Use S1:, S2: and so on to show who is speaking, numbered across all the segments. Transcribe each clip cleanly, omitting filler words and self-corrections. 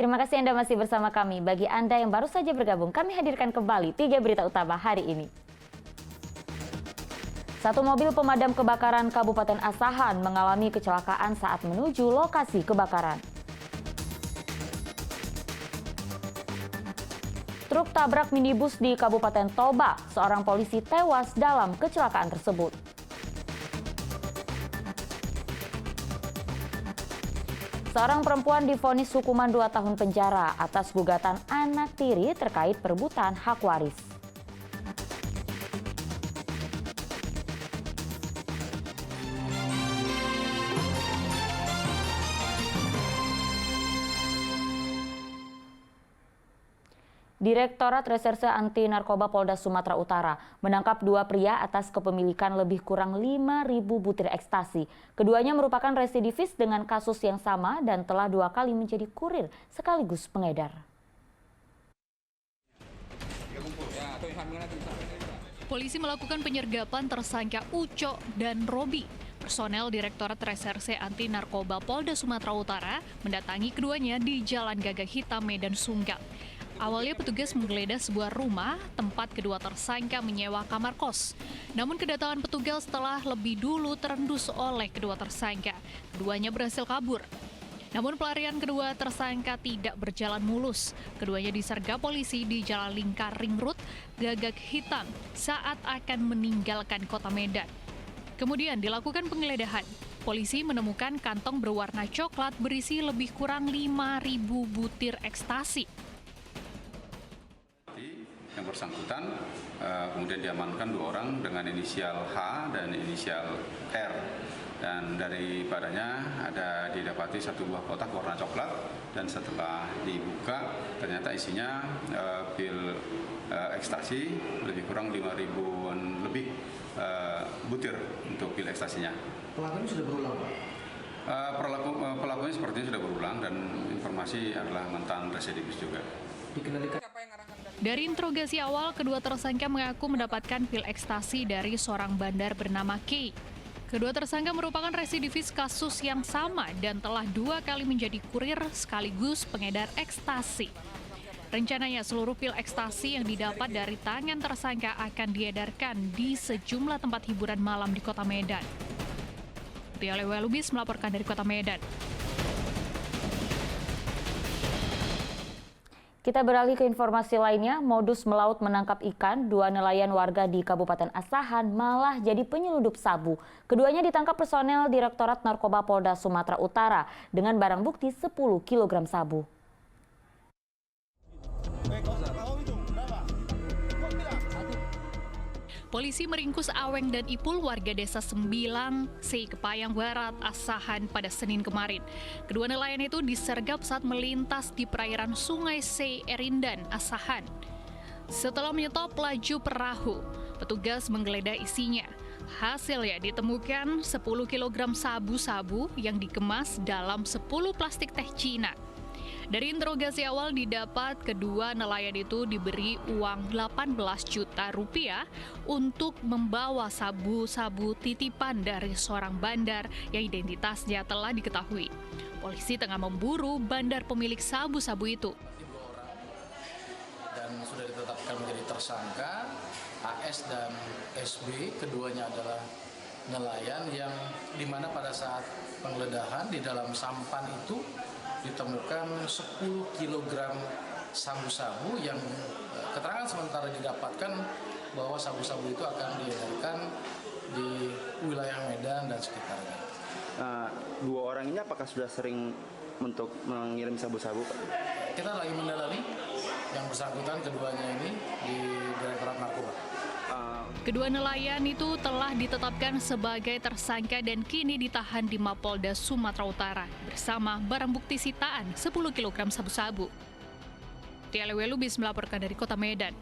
S1: Terima kasih Anda masih bersama kami. Bagi Anda yang baru saja bergabung, kami hadirkan kembali 3 berita utama hari ini. Satu mobil pemadam kebakaran Kabupaten Asahan mengalami kecelakaan saat menuju lokasi kebakaran. Truk tabrak minibus di Kabupaten Toba, seorang polisi tewas dalam kecelakaan tersebut. Seorang perempuan divonis hukuman 2 tahun penjara atas gugatan anak tiri terkait perebutan hak waris. Direktorat Reserse Anti Narkoba Polda Sumatera Utara menangkap 2 pria atas kepemilikan lebih kurang 5.000 butir ekstasi. Keduanya merupakan residivis dengan kasus yang sama dan telah 2 kali menjadi kurir sekaligus pengedar.
S2: Polisi melakukan penyergapan tersangka Uco dan Robi. Personel Direktorat Reserse Anti Narkoba Polda Sumatera Utara mendatangi keduanya di Jalan Gagak Hitam, Medan Sunggal. Awalnya petugas menggeledah sebuah rumah tempat kedua tersangka menyewa kamar kos. Namun kedatangan petugas setelah lebih dulu terendus oleh kedua tersangka. Keduanya berhasil kabur. Namun pelarian kedua tersangka tidak berjalan mulus. Keduanya disergap polisi di Jalan Lingkar Ring Road, Gagak Hitam saat akan meninggalkan kota Medan. Kemudian dilakukan penggeledahan. Polisi menemukan kantong berwarna coklat berisi lebih kurang 5.000 butir ekstasi.
S3: Yang bersangkutan kemudian diamankan 2 orang dengan inisial H dan inisial R, dan daripadanya ada didapati 1 buah kotak warna coklat, dan setelah dibuka ternyata isinya pil ekstasi lebih kurang 5.000-an lebih butir untuk pil ekstasinya.
S4: Pelakunya sudah berulang, Pak?
S3: Pelakunya sepertinya sudah berulang dan informasi adalah mantan residivis juga.
S2: Dari interogasi awal, kedua tersangka mengaku mendapatkan pil ekstasi dari seorang bandar bernama K. Kedua tersangka merupakan residivis kasus yang sama dan telah 2 kali menjadi kurir sekaligus pengedar ekstasi. Rencananya seluruh pil ekstasi yang didapat dari tangan tersangka akan diedarkan di sejumlah tempat hiburan malam di Kota Medan. Ria Lubis melaporkan dari Kota Medan.
S1: Kita beralih ke informasi lainnya, modus melaut menangkap ikan, 2 nelayan warga di Kabupaten Asahan malah jadi penyelundup sabu. Keduanya ditangkap personel Direktorat Narkoba Polda Sumatera Utara dengan barang bukti 10 kg sabu.
S2: Polisi meringkus Aweng dan Ipul warga desa Sembilang, C. Kepayang Barat, Asahan pada Senin kemarin. Kedua nelayan itu disergap saat melintas di perairan Sungai C. Erindan, Asahan. Setelah menyetop laju perahu, petugas menggeledah isinya. Hasilnya ditemukan 10 kg sabu-sabu yang dikemas dalam 10 plastik teh Cina. Dari interogasi awal didapat kedua nelayan itu diberi uang 18 juta rupiah untuk membawa sabu-sabu titipan dari seorang bandar yang identitasnya telah diketahui. Polisi tengah memburu bandar pemilik sabu-sabu itu.
S4: 2 orang dan sudah ditetapkan menjadi tersangka. AS dan SB, keduanya adalah nelayan yang dimana pada saat penggeledahan di dalam sampan itu ditemukan 10 kg sabu-sabu yang keterangan sementara didapatkan bahwa sabu-sabu itu akan diedarkan di wilayah Medan dan sekitarnya.
S5: 2 orang ini apakah sudah sering untuk mengirim sabu-sabu, Pak?
S4: Kita lagi mendalami yang bersangkutan keduanya ini di Direktorat Narkoba.
S2: Kedua nelayan itu telah ditetapkan sebagai tersangka dan kini ditahan di Mapolda Sumatera Utara bersama barang bukti sitaan 10 kg sabu-sabu. Ria Lubis melaporkan dari Kota Medan.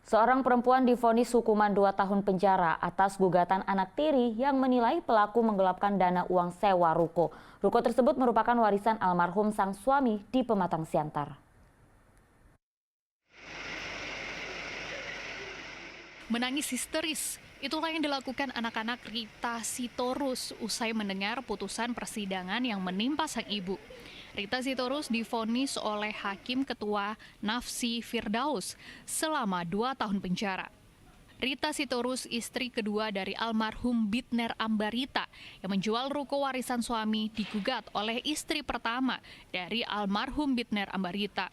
S1: Seorang perempuan divonis hukuman 2 tahun penjara atas gugatan anak tiri yang menilai pelaku menggelapkan dana uang sewa ruko. Ruko tersebut merupakan warisan almarhum sang suami di Pematang Siantar.
S2: Menangis histeris, Itulah yang dilakukan anak-anak Rita Sitorus usai mendengar putusan persidangan yang menimpa sang ibu. Rita Sitorus divonis oleh Hakim Ketua Nafsi Firdaus selama 2 tahun penjara. Rita Sitorus, istri kedua dari almarhum Bitner Ambarita yang menjual ruko warisan suami, digugat oleh istri pertama dari almarhum Bitner Ambarita.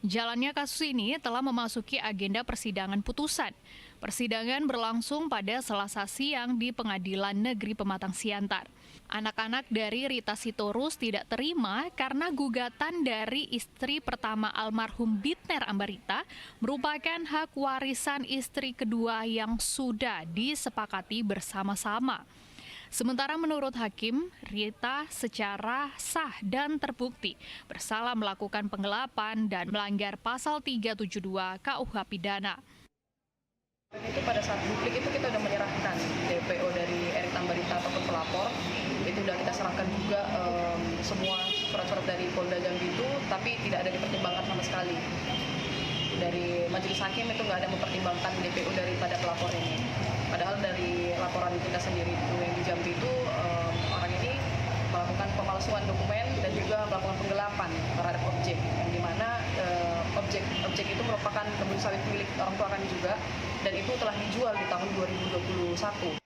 S2: Jalannya kasus ini telah memasuki agenda persidangan putusan. Persidangan berlangsung pada Selasa siang di Pengadilan Negeri Pematang Siantar. Anak-anak dari Rita Sitorus tidak terima karena gugatan dari istri pertama almarhum Bitner Ambarita merupakan hak warisan istri kedua yang sudah disepakati bersama-sama. Sementara menurut Hakim, Rita secara sah dan terbukti bersalah melakukan penggelapan dan melanggar pasal 372 KUH Pidana.
S6: Itu pada saat publik itu kita udah menyerahkan DPO dari Erik Ambarita ataupun pelapor, itu udah kita serahkan juga semua surat-surat dari Polda Jambi itu, tapi tidak ada dipertimbangkan sama sekali. Dari majelis hakim itu nggak ada mempertimbangkan DPO daripada pelapor ini. Padahal dari laporan kita sendiri itu yang di Jambi itu orang ini melakukan pemalsuan dokumen dan juga melakukan penggelapan terhadap objek, yang dimana objek itu merupakan kebun sawit milik orang tua kami juga, dan itu telah dijual di tahun 2021.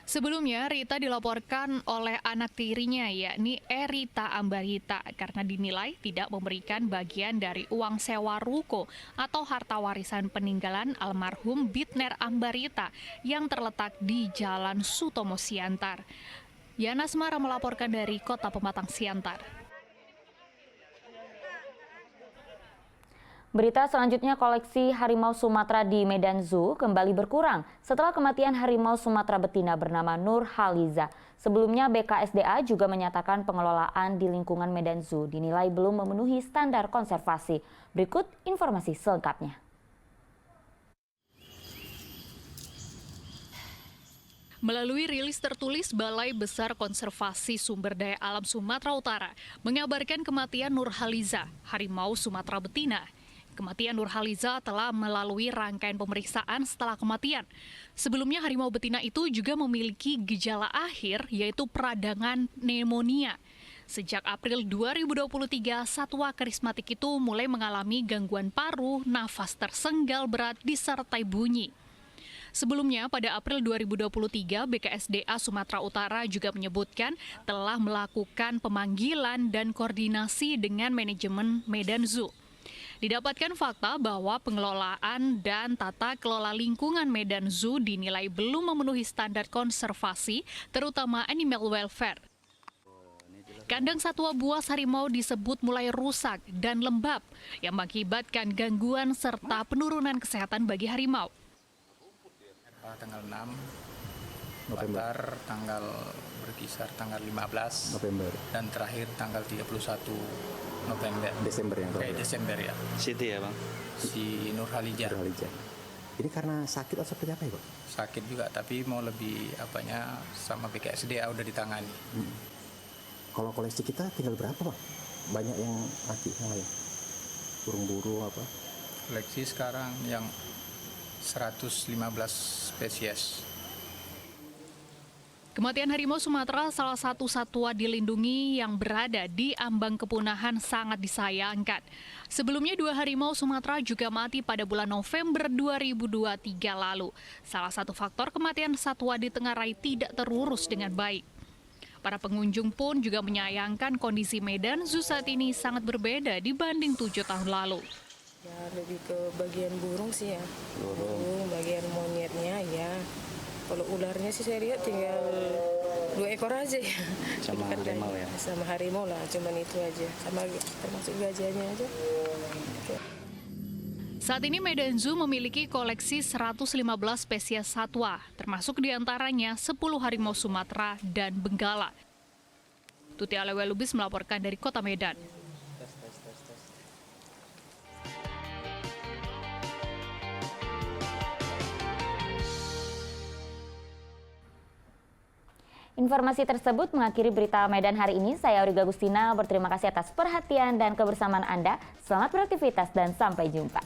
S2: Sebelumnya, Rita dilaporkan oleh anak tirinya, yakni Erita Ambarita, karena dinilai tidak memberikan bagian dari uang sewa ruko atau harta warisan peninggalan almarhum Bitner Ambarita yang terletak di Jalan Sutomo Siantar. Yana Asmara melaporkan dari Kota Pematang Siantar.
S1: Berita selanjutnya, koleksi harimau Sumatera di Medan Zoo kembali berkurang setelah kematian harimau Sumatera betina bernama Nur Haliza. Sebelumnya BKSDA juga menyatakan pengelolaan di lingkungan Medan Zoo dinilai belum memenuhi standar konservasi. Berikut informasi selengkapnya.
S2: Melalui rilis tertulis, Balai Besar Konservasi Sumber Daya Alam Sumatera Utara mengabarkan kematian Nur Haliza, harimau Sumatera betina. Kematian Nur Haliza telah melalui rangkaian pemeriksaan setelah kematian. Sebelumnya harimau betina itu juga memiliki gejala akhir, yaitu peradangan pneumonia. Sejak April 2023, satwa karismatik itu mulai mengalami gangguan paru, nafas tersenggal berat, disertai bunyi. Sebelumnya, pada April 2023, BKSDA Sumatera Utara juga menyebutkan telah melakukan pemanggilan dan koordinasi dengan manajemen Medan Zoo. Didapatkan fakta bahwa pengelolaan dan tata kelola lingkungan Medan Zoo dinilai belum memenuhi standar konservasi, terutama animal welfare. Kandang satwa buas harimau disebut mulai rusak dan lembab, yang mengakibatkan gangguan serta penurunan kesehatan bagi harimau.
S4: Tanggal 6 November, tanggal berkisar tanggal 15
S7: November
S4: dan terakhir tanggal 31 November.
S7: Desember yang terakhir.
S4: Desember ya.
S5: Situ ya Bang?
S4: Si Nur Haliza.
S7: Nur Haliza. Ini karena sakit atau seperti apa ya Pak?
S4: Sakit juga, tapi mau lebih apanya sama BKSDA udah ditangani.
S7: Kalau koleksi kita tinggal berapa Pak? Banyak yang mati yang lain? Burung-burung apa?
S4: Koleksi sekarang yang 115 spesies.
S2: Kematian harimau Sumatera, salah satu satwa dilindungi yang berada di ambang kepunahan, sangat disayangkan. Sebelumnya 2 harimau Sumatera juga mati pada bulan November 2023 lalu. Salah satu faktor kematian satwa di Tenggarai tidak terurus dengan baik. Para pengunjung pun juga menyayangkan kondisi Medan Zoo saat ini sangat berbeda dibanding 7 tahun lalu.
S8: Ya, lebih ke bagian burung sih ya. Burung, bagian monyetnya ya. Kalau ularnya sih saya lihat tinggal 2 ekor aja ya.
S5: Sama harimau ya?
S8: Sama harimau lah, cuman itu aja. Sama termasuk gajahnya aja.
S2: Saat ini Medan Zoo memiliki koleksi 115 spesies satwa, termasuk diantaranya 10 harimau Sumatera dan Benggala. Tuti Alewe Lubis melaporkan dari Kota Medan.
S1: Informasi tersebut mengakhiri berita Medan hari ini. Saya Auriga Agustina berterima kasih atas perhatian dan kebersamaan Anda. Selamat beraktivitas dan sampai jumpa.